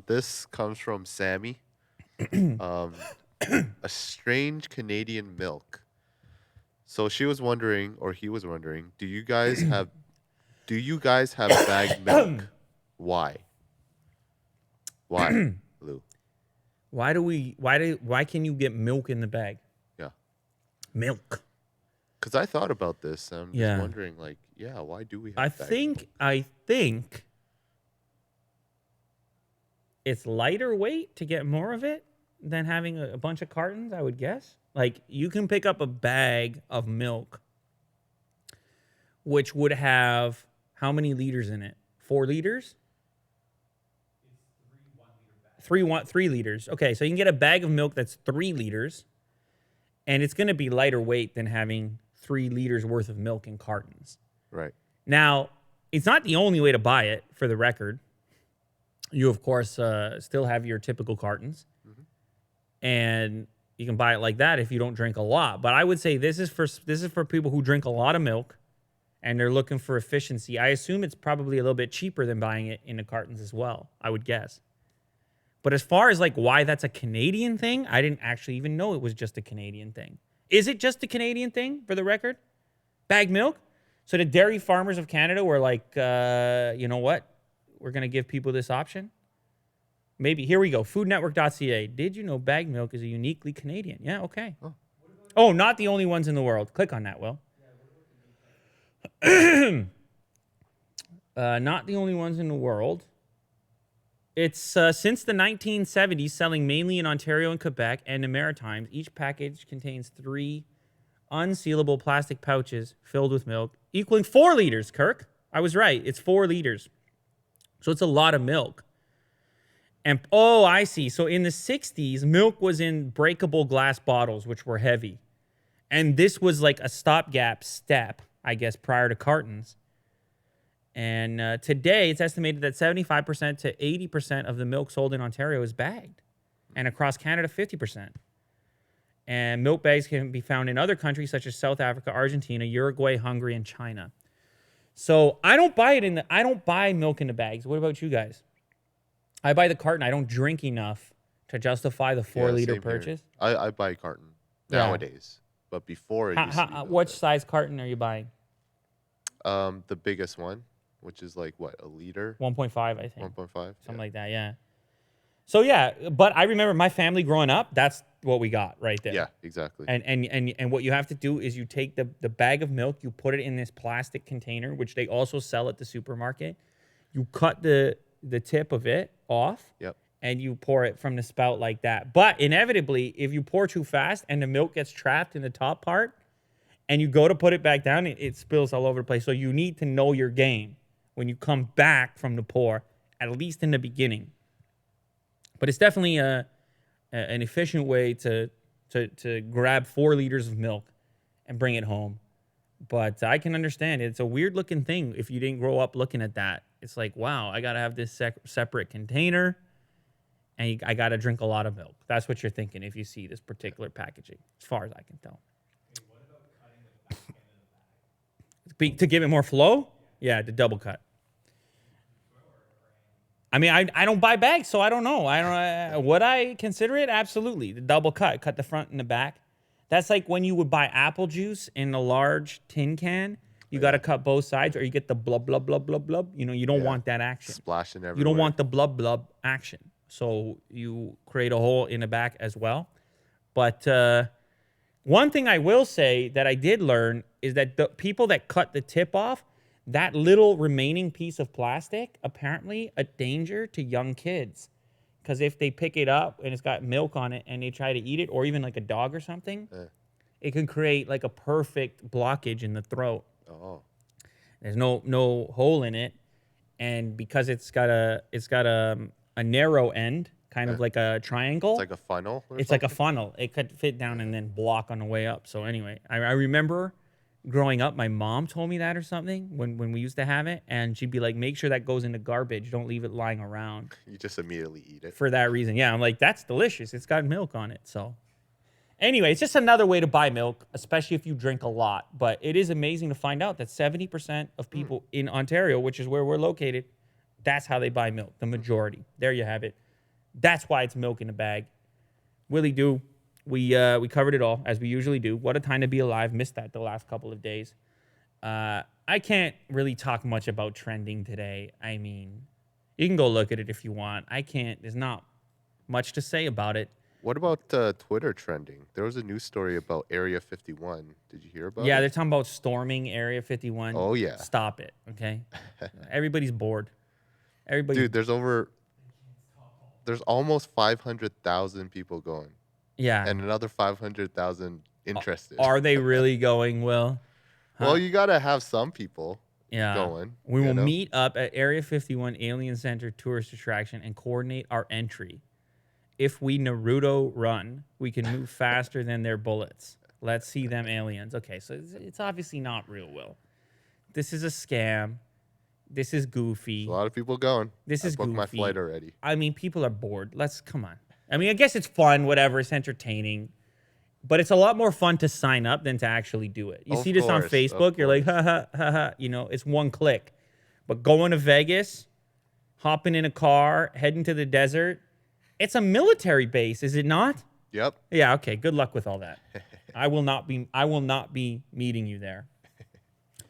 This comes from Sammy. Um, a strange Canadian milk. So she was wondering, or he was wondering, do you guys have bagged milk? Why? Why, Lou? Why can you get milk in the bag? Yeah. Milk. Because I thought about this. And I'm just Yeah. wondering, like, yeah, why do we I have bagged milk? think I think it's lighter weight to get more of it than having a bunch of cartons, I would guess. Like you can pick up a bag of milk which would have how many liters in it? 4 liters? 3 liters. Okay, so you can get a bag of milk that's 3 liters, and it's going to be lighter weight than having 3 liters worth of milk in cartons. Right. Now, it's not the only way to buy it, for the record. You, of course, still have your typical cartons, and you can buy it like that if you don't drink a lot. But I would say this is for people who drink a lot of milk, and they're looking for efficiency. I assume it's probably a little bit cheaper than buying it in the cartons as well, I would guess. But as far as like why that's a Canadian thing, I didn't actually even know it was just a Canadian thing. Is it just a Canadian thing, for the record? Bagged milk? So the dairy farmers of Canada were like, you know what? We're going to give people this option. Maybe. Here we go. Foodnetwork.ca. Did you know bagged milk is a uniquely Canadian? Yeah, okay. Oh, not the only ones in the world. Click on that, Will. Not the only ones in the world. It's since the 1970s, selling mainly in Ontario and Quebec and the Maritimes. Each package contains 3 unsealable plastic pouches filled with milk, equaling 4 liters, Kirk. I was right. It's 4 liters. So it's a lot of milk. And, oh, I see. So in the 60s, milk was in breakable glass bottles, which were heavy. And this was like a stopgap step, I guess, prior to cartons. And today, it's estimated that 75% to 80% of the milk sold in Ontario is bagged. And across Canada, 50%. And milk bags can be found in other countries such as South Africa, Argentina, Uruguay, Hungary, and China. So I don't buy milk in the bags. What about you guys? I buy the carton. I don't drink enough to justify the 4-liter Same here. purchase. I buy carton nowadays, but before it used to be milk What bag. size carton are you buying? The biggest one, which is like what, a liter? 1.5, I think. 1.5? Something like that, yeah. So yeah, but I remember my family growing up, that's what we got right there. Yeah, exactly. And what you have to do is you take the bag of milk, you put it in this plastic container, which they also sell at the supermarket. You cut the tip of it off. Yep. And you pour it from the spout like that. But inevitably, if you pour too fast and the milk gets trapped in the top part and you go to put it back down, it spills all over the place. So you need to know your game when you come back from the pour, at least in the beginning. But it's definitely an efficient way to grab 4 liters of milk and bring it home. But I can understand it's a weird looking thing if you didn't grow up looking at that. It's like, wow, I got to have this separate container and I got to drink a lot of milk. That's what you're thinking if you see this particular packaging, as far as I can tell. Hey, what about cutting the back end of the bag? To give it more flow? Yeah, the double cut. I mean, I don't buy bags, so I don't know. Would I consider it? Absolutely. The double cut the front and the back. That's like when you would buy apple juice in a large tin can. You got to cut both sides, or you get the blub, blub, blub, blub, blub. You know, you don't want that action. Splashing everywhere. You don't want the blub, blub action. So you create a hole in the back as well. But one thing I will say that I did learn is that the people that cut the tip off, that little remaining piece of plastic, apparently a danger to young kids. Because if they pick it up and it's got milk on it and they try to eat it, or even like a dog or something, it can create like a perfect blockage in the throat. Oh. There's no hole in it. And because it's got a narrow end, kind of like a triangle. It's like a funnel or It's something? like a funnel. It could fit down and then block on the way up. So anyway, I remember growing up, my mom told me that or something when we used to have it. And she'd be like, make sure that goes in the garbage. Don't leave it lying around. You just immediately eat it. For that reason. Yeah, I'm like, that's delicious. It's got milk on it. So anyway, it's just another way to buy milk, especially if you drink a lot. But it is amazing to find out that 70% of people in Ontario, which is where we're located, That's how they buy milk, the majority. There you have it. That's why it's milk in a bag. Willie do. We covered it all, as we usually do. What a time to be alive. Missed that the last couple of days. I can't really talk much about trending today. I mean, you can go look at it if you want. I can't. There's not much to say about it. What about Twitter trending? There was a news story about Area 51. Did you hear about Yeah, it? they're talking about storming Area 51. Oh, yeah. Stop it, okay? Everybody's bored. Everybody. Dude, there's almost 500,000 people going Yeah. and another 500,000 interested. Are they really going, Will? Well, you got to have some people Yeah. going. We will you know? meet up at Area 51 Alien Center tourist attraction and coordinate our entry. If we Naruto run, we can move faster than their bullets. Let's see them aliens. Okay, so it's obviously not real, Will. This is a scam. This is goofy. A lot of people going. This I is booked my goofy. flight already. I mean, people are bored. Come on. I mean, I guess it's fun, whatever. It's entertaining. But it's a lot more fun to sign up than to actually do it. You Of see this on course, of Facebook, you're like, ha, ha, ha, ha. You know, it's one click. But going to Vegas, hopping in a car, heading to the desert, it's a military base, is it not? Yep. Yeah, okay. Good luck with all that. I will not be meeting you there.